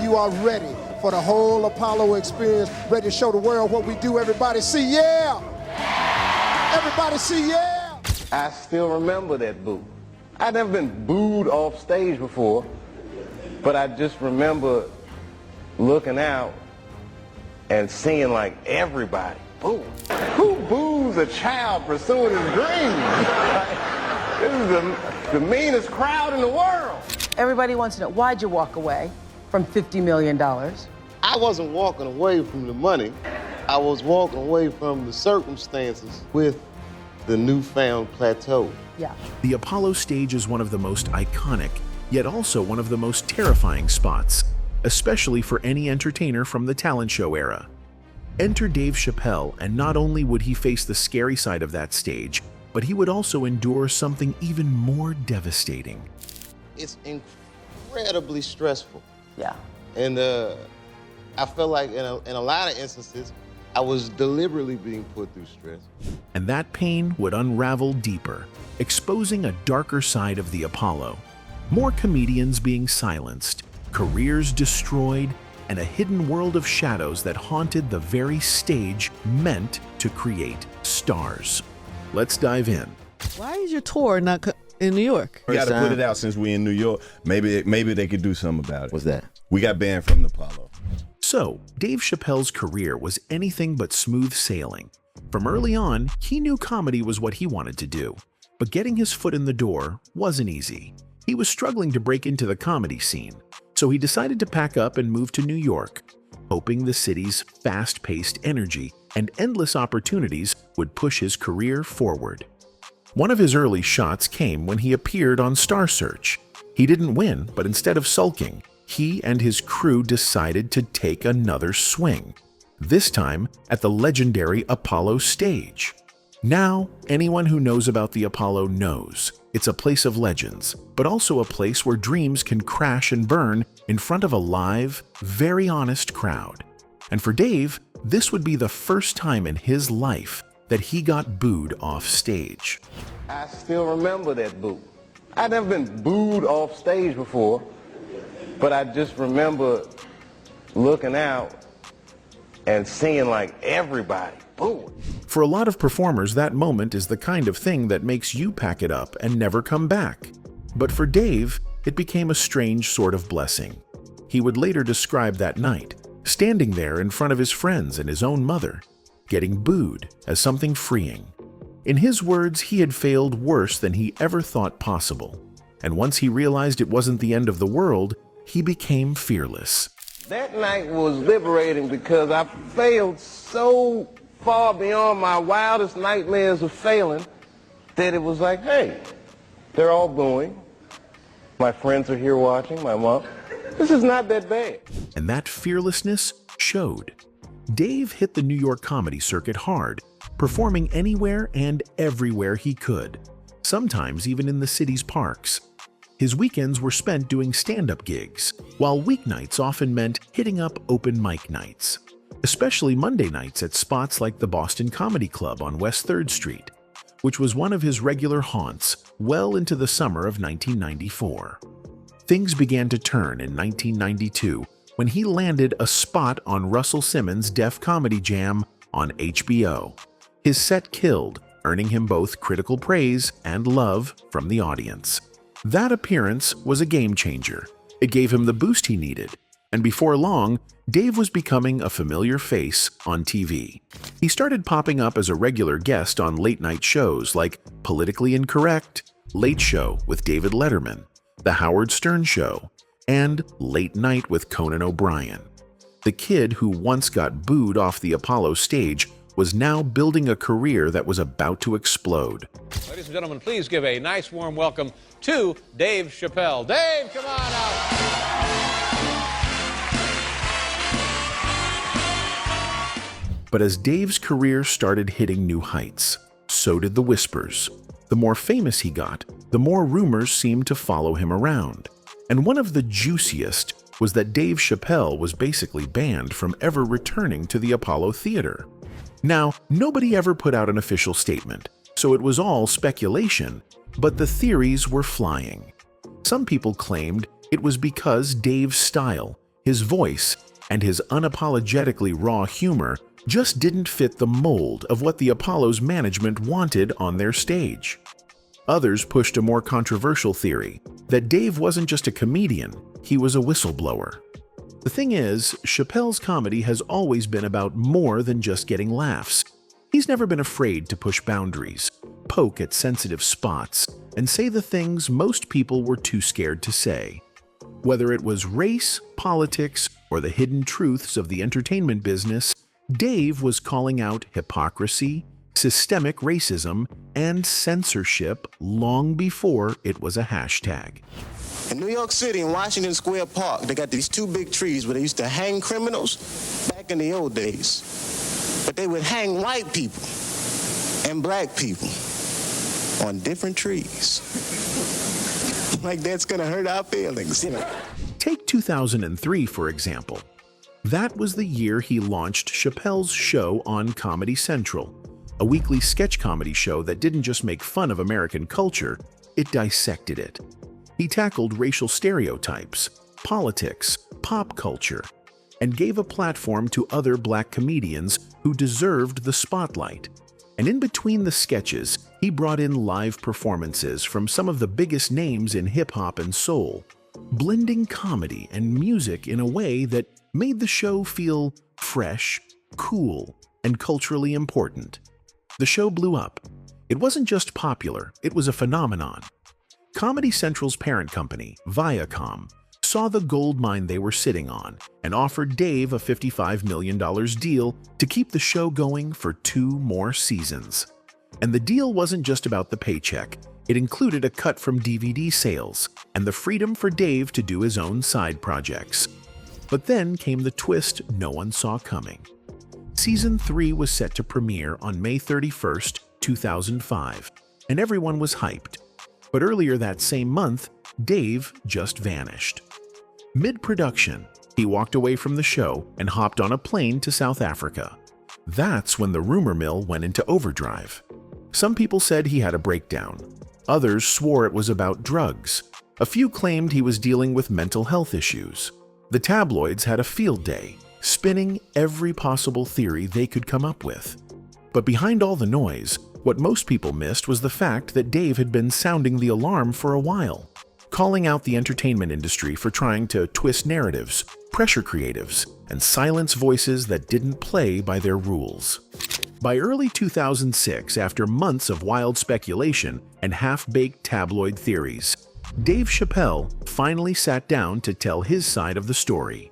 you are ready for the whole Apollo experience, ready to show the world what we do. Everybody see yeah! Everybody see yeah! I still remember that boo. I'd never been booed off stage before, but I just remember looking out and seeing like everybody boo. Who boos a child pursuing his dreams? This is the meanest crowd in the world. Everybody wants to know, why'd you walk away from $50 million? I wasn't walking away from the money. I was walking away from the circumstances with the newfound plateau. Yeah. The Apollo stage is one of the most iconic, yet also one of the most terrifying spots, especially for any entertainer from the talent show era. Enter Dave Chappelle, and not only would he face the scary side of that stage, but he would also endure something even more devastating. It's incredibly stressful. Yeah. And I felt like in a lot of instances, I was deliberately being put through stress. And that pain would unravel deeper, exposing a darker side of the Apollo. More comedians being silenced, careers destroyed, and a hidden world of shadows that haunted the very stage meant to create stars. Let's dive in. Why is your tour not in New York? We got to put it out since we in New York. Maybe they could do something about it. What's that? We got banned from the Apollo. So, Dave Chappelle's career was anything but smooth sailing. From early on, he knew comedy was what he wanted to do. But getting his foot in the door wasn't easy. He was struggling to break into the comedy scene, so he decided to pack up and move to New York, hoping the city's fast-paced energy and endless opportunities would push his career forward. One of his early shots came when he appeared on Star Search. He didn't win, but instead of sulking, he and his crew decided to take another swing, this time at the legendary Apollo stage. Now, anyone who knows about the Apollo knows it's a place of legends, but also a place where dreams can crash and burn in front of a live, very honest crowd. And for Dave, this would be the first time in his life that he got booed off stage. I still remember that boo. I'd never been booed off stage before, but I just remember looking out and seeing like everybody booing. For a lot of performers, that moment is the kind of thing that makes you pack it up and never come back. But for Dave, it became a strange sort of blessing. He would later describe that night, standing there in front of his friends and his own mother, getting booed as something freeing. In his words, he had failed worse than he ever thought possible. And once he realized it wasn't the end of the world, he became fearless. That night was liberating because I failed so far beyond my wildest nightmares of failing that it was like, hey, they're all booing. My friends are here watching, my mom. This is not that bad. And that fearlessness showed. Dave hit the New York comedy circuit hard, performing anywhere and everywhere he could, sometimes even in the city's parks. His weekends were spent doing stand-up gigs, while weeknights often meant hitting up open mic nights, especially Monday nights at spots like the Boston Comedy Club on West 3rd Street, which was one of his regular haunts well into the summer of 1994. Things began to turn in 1992 when he landed a spot on Russell Simmons' Def Comedy Jam on HBO. His set killed, earning him both critical praise and love from the audience. That appearance was a game changer. It gave him the boost he needed, and before long, Dave was becoming a familiar face on TV. He started popping up as a regular guest on late-night shows like Politically Incorrect, Late Show with David Letterman, The Howard Stern Show, and Late Night with Conan O'Brien. The kid who once got booed off the Apollo stage was now building a career that was about to explode. Ladies and gentlemen, please give a nice warm welcome to Dave Chappelle. Dave, come on out. But as Dave's career started hitting new heights, so did the whispers. The more famous he got, the more rumors seemed to follow him around. And one of the juiciest was that Dave Chappelle was basically banned from ever returning to the Apollo Theater. Now, nobody ever put out an official statement, so it was all speculation, but the theories were flying. Some people claimed it was because Dave's style, His voice and his unapologetically raw humor just didn't fit the mold of what the Apollo's management wanted on their stage. Others pushed a more controversial theory that Dave wasn't just a comedian, he was a whistleblower. The thing is, Chappelle's comedy has always been about more than just getting laughs. He's never been afraid to push boundaries, poke at sensitive spots, and say the things most people were too scared to say. Whether it was race, politics, or the hidden truths of the entertainment business, Dave was calling out hypocrisy, systemic racism, and censorship long before it was a hashtag. In New York City, in Washington Square Park, they got these two big trees where they used to hang criminals back in the old days. But they would hang white people and black people on different trees. Like that's gonna hurt our feelings, you know. Take 2003, for example. That was the year he launched Chappelle's show on Comedy Central, a weekly sketch comedy show that didn't just make fun of American culture, it dissected it. He tackled racial stereotypes, politics, pop culture, and gave a platform to other black comedians who deserved the spotlight. And in between the sketches, he brought in live performances from some of the biggest names in hip-hop and soul, blending comedy and music in a way that made the show feel fresh, cool, and culturally important. The show blew up. It wasn't just popular, it was a phenomenon. Comedy Central's parent company, Viacom, saw the gold mine they were sitting on and offered Dave a $55 million deal to keep the show going for 2 more seasons. And the deal wasn't just about the paycheck. It included a cut from DVD sales and the freedom for Dave to do his own side projects. But then came the twist no one saw coming. Season 3 was set to premiere on May 31st, 2005, and everyone was hyped. But earlier that same month, Dave just vanished. Mid-production, he walked away from the show and hopped on a plane to South Africa. That's when the rumor mill went into overdrive. Some people said he had a breakdown. Others swore it was about drugs. A few claimed he was dealing with mental health issues. The tabloids had a field day, spinning every possible theory they could come up with. But behind all the noise, what most people missed was the fact that Dave had been sounding the alarm for a while, calling out the entertainment industry for trying to twist narratives, pressure creatives, and silence voices that didn't play by their rules. By early 2006, after months of wild speculation and half-baked tabloid theories, Dave Chappelle finally sat down to tell his side of the story.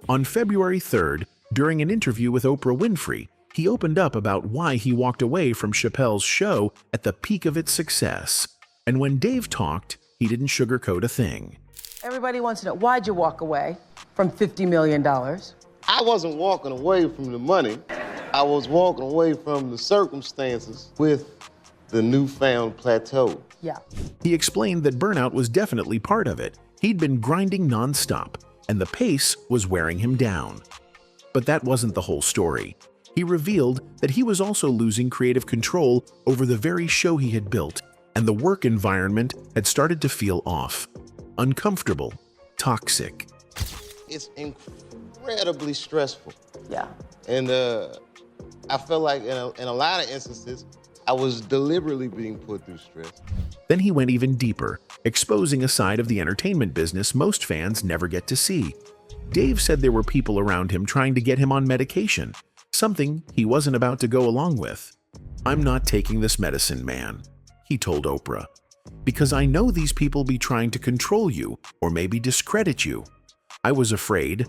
On February 3rd, during an interview with Oprah Winfrey, he opened up about why he walked away from Chappelle's show at the peak of its success. And when Dave talked, he didn't sugarcoat a thing. Everybody wants to know, why'd you walk away from $50 million? I wasn't walking away from the money. I was walking away from the circumstances with the newfound plateau. Yeah. He explained that burnout was definitely part of it. He'd been grinding nonstop, and the pace was wearing him down. But that wasn't the whole story. He revealed that he was also losing creative control over the very show he had built, and the work environment had started to feel off, uncomfortable, toxic. It's incredibly stressful. Yeah. And I felt like in a lot of instances, I was deliberately being put through stress. Then he went even deeper, exposing a side of the entertainment business most fans never get to see. Dave said there were people around him trying to get him on medication, something he wasn't about to go along with. "I'm not taking this medicine, man," he told Oprah, "because I know these people be trying to control you or maybe discredit you. I was afraid."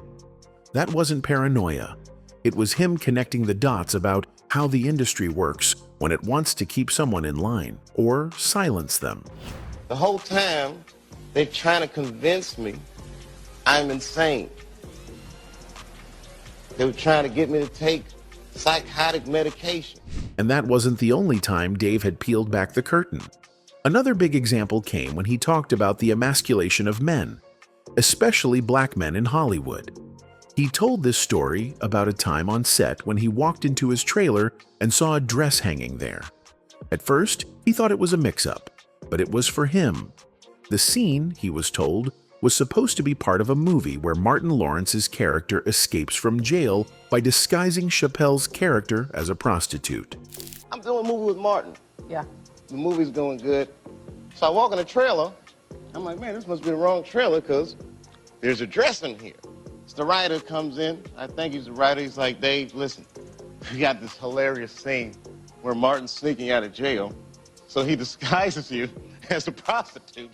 That wasn't paranoia. It was him connecting the dots about how the industry works when it wants to keep someone in line or silence them. The whole time, they're trying to convince me I'm insane. They were trying to get me to take psychotic medication. And that wasn't the only time Dave had peeled back the curtain. Another big example came when he talked about the emasculation of men, especially black men in Hollywood. He told this story about a time on set when he walked into his trailer and saw a dress hanging there. At first, he thought it was a mix-up, but it was for him. The scene, he was told, was supposed to be part of a movie where Martin Lawrence's character escapes from jail by disguising Chapelle's character as a prostitute. I'm doing a movie with Martin. Yeah. The movie's going good. So I walk in the trailer. I'm like, man, this must be the wrong trailer because there's a dress in here. So the writer comes in. I think he's the writer. He's like, Dave, listen, we got this hilarious scene where Martin's sneaking out of jail. So he disguises you as a prostitute.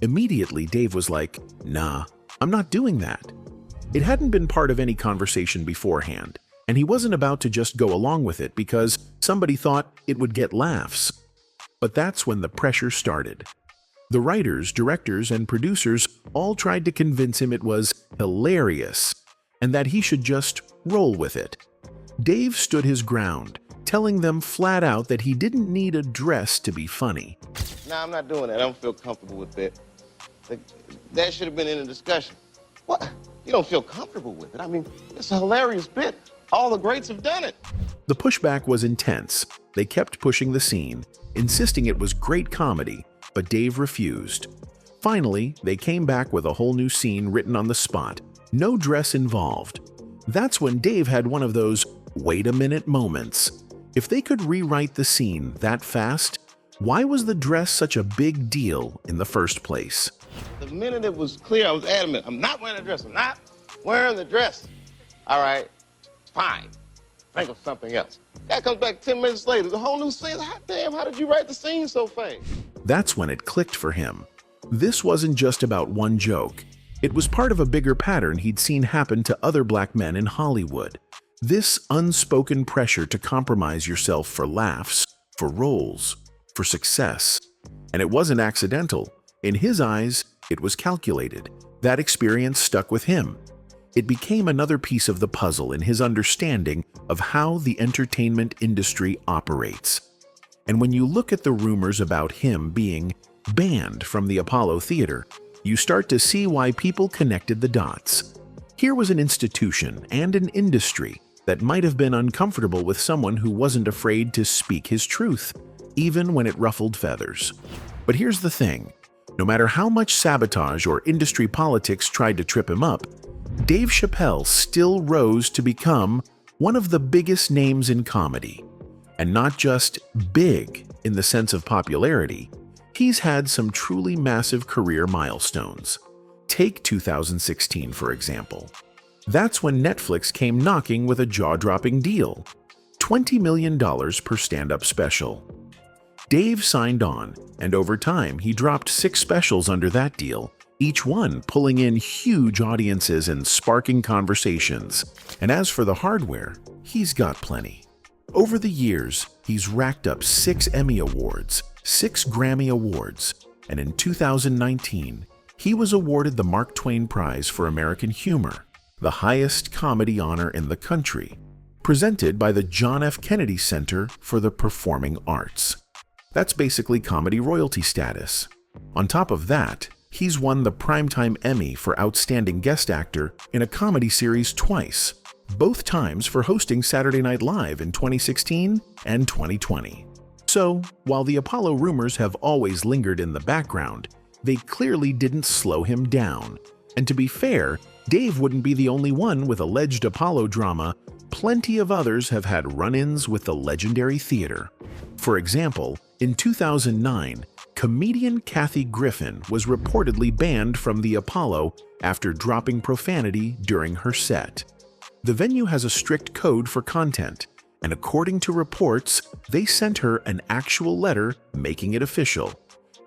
Immediately, Dave was like, nah, I'm not doing that. It hadn't been part of any conversation beforehand, and he wasn't about to just go along with it because somebody thought it would get laughs. But that's when the pressure started. The writers, directors, and producers all tried to convince him it was hilarious and that he should just roll with it. Dave stood his ground, telling them flat out that he didn't need a dress to be funny. Nah, I'm not doing that. I don't feel comfortable with it. That should have been in the discussion. What? You don't feel comfortable with it? I mean, it's a hilarious bit. All the greats have done it. The pushback was intense. They kept pushing the scene, insisting it was great comedy, but Dave refused. Finally, they came back with a whole new scene written on the spot, no dress involved. That's when Dave had one of those wait a minute moments. If they could rewrite the scene that fast, why was the dress such a big deal in the first place? The minute it was clear, I was adamant. I'm not wearing a dress. I'm not wearing the dress. All right, fine. Think of something else. Guy comes back 10 minutes later. The whole new scene. Hot damn, how did you write the scene so fast? That's when it clicked for him. This wasn't just about one joke. It was part of a bigger pattern he'd seen happen to other black men in Hollywood. This unspoken pressure to compromise yourself for laughs, for roles, for success. And it wasn't accidental. In his eyes, it was calculated. That experience stuck with him. It became another piece of the puzzle in his understanding of how the entertainment industry operates. And when you look at the rumors about him being banned from the Apollo Theater, you start to see why people connected the dots. Here was an institution and an industry that might have been uncomfortable with someone who wasn't afraid to speak his truth, even when it ruffled feathers. But here's the thing. No matter how much sabotage or industry politics tried to trip him up, Dave Chappelle still rose to become one of the biggest names in comedy. And not just big in the sense of popularity, he's had some truly massive career milestones. Take 2016, for example. That's when Netflix came knocking with a jaw-dropping deal, $20 million per stand-up special. Dave signed on, and over time he dropped 6 specials under that deal, each one pulling in huge audiences and sparking conversations. And as for the hardware, he's got plenty. Over the years, he's racked up 6 Emmy Awards, 6 Grammy Awards, and in 2019, he was awarded the Mark Twain Prize for American Humor, the highest comedy honor in the country, presented by the John F. Kennedy Center for the Performing Arts. That's basically comedy royalty status. On top of that, he's won the Primetime Emmy for Outstanding Guest Actor in a comedy series twice, both times for hosting Saturday Night Live in 2016 and 2020. So, while the Apollo rumors have always lingered in the background, they clearly didn't slow him down. And to be fair, Dave wouldn't be the only one with alleged Apollo drama. Plenty of others have had run-ins with the legendary theater. For example, in 2009, comedian Kathy Griffin was reportedly banned from the Apollo after dropping profanity during her set. The venue has a strict code for content, and according to reports, they sent her an actual letter making it official.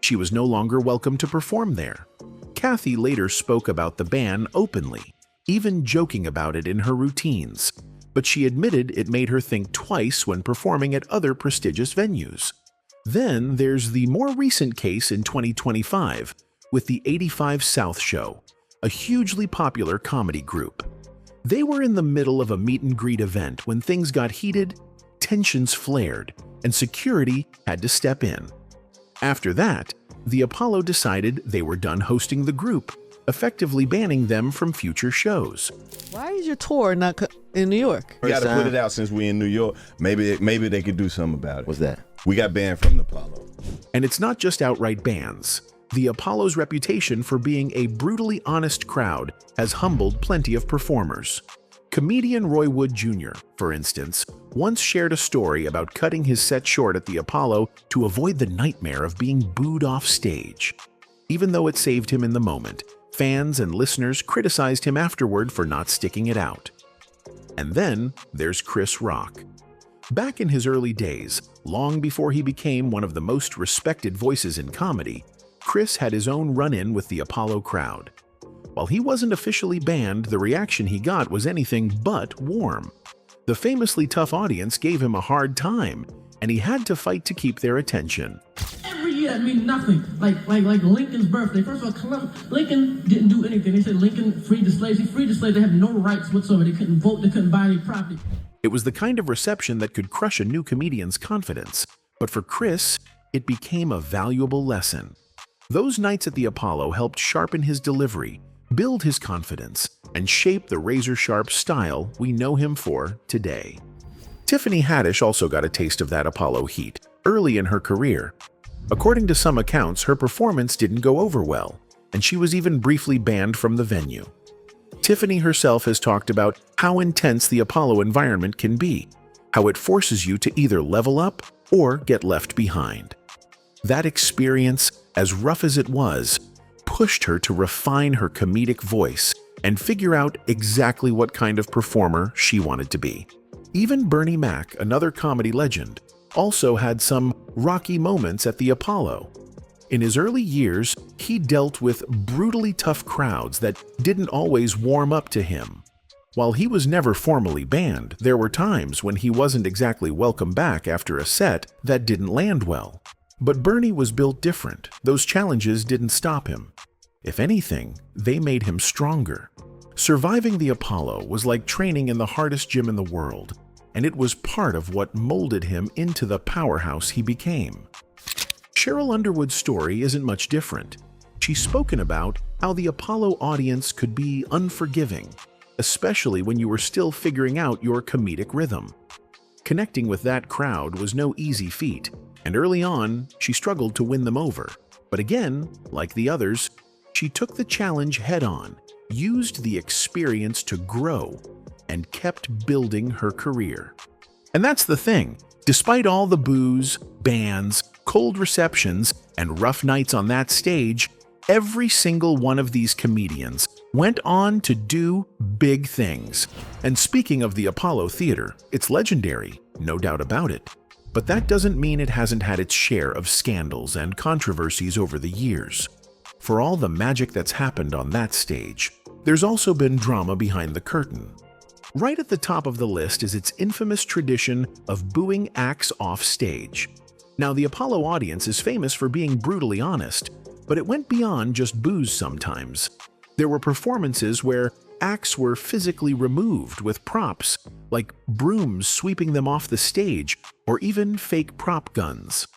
She was no longer welcome to perform there. Kathy later spoke about the ban openly, even joking about it in her routines, but she admitted it made her think twice when performing at other prestigious venues. Then there's the more recent case in 2025 with the 85 South Show, a hugely popular comedy group. They were in the middle of a meet-and-greet event when things got heated, tensions flared, and security had to step in. After that, the Apollo decided they were done hosting the group, effectively banning them from future shows. Why is your tour not in New York? We got to put it out since we in New York. Maybe they could do something about it. What's that? We got banned from the Apollo. And it's not just outright bans. The Apollo's reputation for being a brutally honest crowd has humbled plenty of performers. Comedian Roy Wood Jr., for instance, once shared a story about cutting his set short at the Apollo to avoid the nightmare of being booed off stage. Even though it saved him in the moment, fans and listeners criticized him afterward for not sticking it out. And then there's Chris Rock. Back in his early days, long before he became one of the most respected voices in comedy, Chris had his own run-in with the Apollo crowd. While he wasn't officially banned, the reaction he got was anything but warm. The famously tough audience gave him a hard time, and he had to fight to keep their attention. Every year that means nothing. Like Lincoln's birthday. First of all, Lincoln didn't do anything. They said Lincoln freed the slaves. He freed the slaves. They had no rights whatsoever. They couldn't vote. They couldn't buy any property. It was the kind of reception that could crush a new comedian's confidence. But for Chris, it became a valuable lesson. Those nights at the Apollo helped sharpen his delivery, build his confidence, and shape the razor-sharp style we know him for today. Tiffany Haddish also got a taste of that Apollo heat early in her career. According to some accounts, her performance didn't go over well, and she was even briefly banned from the venue. Tiffany herself has talked about how intense the Apollo environment can be, how it forces you to either level up or get left behind. That experience, as rough as it was, pushed her to refine her comedic voice and figure out exactly what kind of performer she wanted to be. Even Bernie Mac, another comedy legend, also had some rocky moments at the Apollo. In his early years, he dealt with brutally tough crowds that didn't always warm up to him. While he was never formally banned, there were times when he wasn't exactly welcome back after a set that didn't land well. But Bernie was built different. Those challenges didn't stop him. If anything, they made him stronger. Surviving the Apollo was like training in the hardest gym in the world, and it was part of what molded him into the powerhouse he became. Sheryl Underwood's story isn't much different. She's spoken about how the Apollo audience could be unforgiving, especially when you were still figuring out your comedic rhythm. Connecting with that crowd was no easy feat, and early on, she struggled to win them over. But again, like the others, she took the challenge head-on, used the experience to grow, and kept building her career. And that's the thing. Despite all the boos, bans, cold receptions, and rough nights on that stage, every single one of these comedians went on to do big things. And speaking of the Apollo Theater, it's legendary, no doubt about it. But that doesn't mean it hasn't had its share of scandals and controversies over the years. For all the magic that's happened on that stage, there's also been drama behind the curtain. Right at the top of the list is its infamous tradition of booing acts off stage. Now, the Apollo audience is famous for being brutally honest, but it went beyond just boos sometimes. There were performances where acts were physically removed with props, like brooms sweeping them off the stage, or even fake prop guns.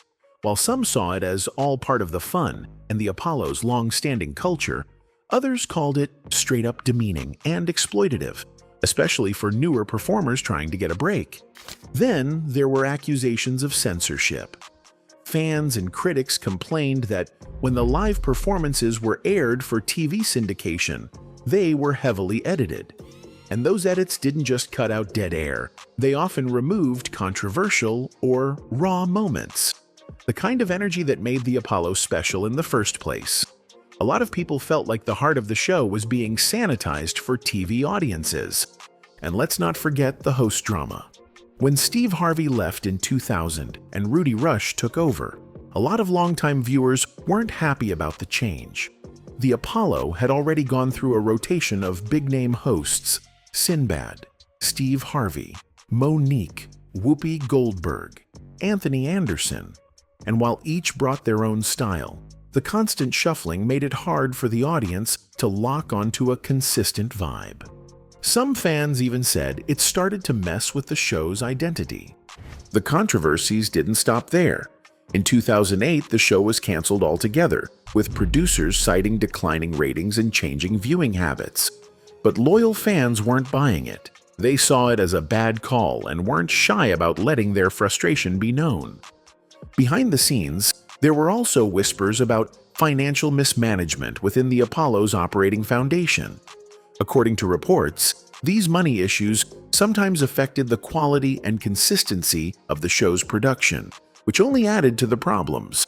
While some saw it as all part of the fun and the Apollo's long-standing culture, others called it straight-up demeaning and exploitative, especially for newer performers trying to get a break. Then there were accusations of censorship. Fans and critics complained that when the live performances were aired for TV syndication, they were heavily edited. And those edits didn't just cut out dead air, they often removed controversial or raw moments. The kind of energy that made the Apollo special in the first place. A lot of people felt like the heart of the show was being sanitized for TV audiences. And let's not forget the host drama. When Steve Harvey left in 2000 and Rudy Rush took over, a lot of longtime viewers weren't happy about the change. The Apollo had already gone through a rotation of big-name hosts: Sinbad, Steve Harvey, Monique, Whoopi Goldberg, Anthony Anderson. And while each brought their own style, the constant shuffling made it hard for the audience to lock onto a consistent vibe. Some fans even said it started to mess with the show's identity. The controversies didn't stop there. In 2008, the show was canceled altogether, with producers citing declining ratings and changing viewing habits. But loyal fans weren't buying it. They saw it as a bad call and weren't shy about letting their frustration be known. Behind the scenes, there were also whispers about financial mismanagement within the Apollo's operating foundation. According to reports, these money issues sometimes affected the quality and consistency of the show's production, which only added to the problems.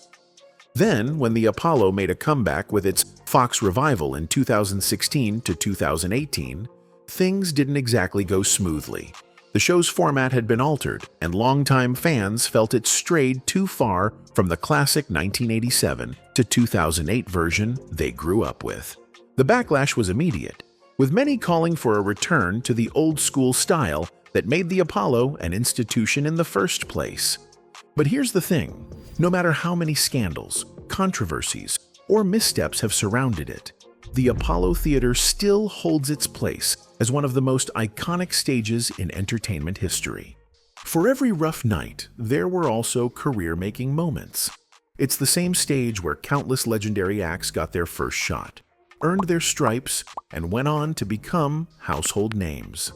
Then, when the Apollo made a comeback with its Fox revival in 2016 to 2018, things didn't exactly go smoothly. The show's format had been altered, and longtime fans felt it strayed too far from the classic 1987 to 2008 version they grew up with. The backlash was immediate, with many calling for a return to the old-school style that made the Apollo an institution in the first place. But here's the thing. No matter how many scandals, controversies, or missteps have surrounded it, the Apollo Theater still holds its place as one of the most iconic stages in entertainment history. For every rough night, there were also career-making moments. It's the same stage where countless legendary acts got their first shot, earned their stripes, and went on to become household names.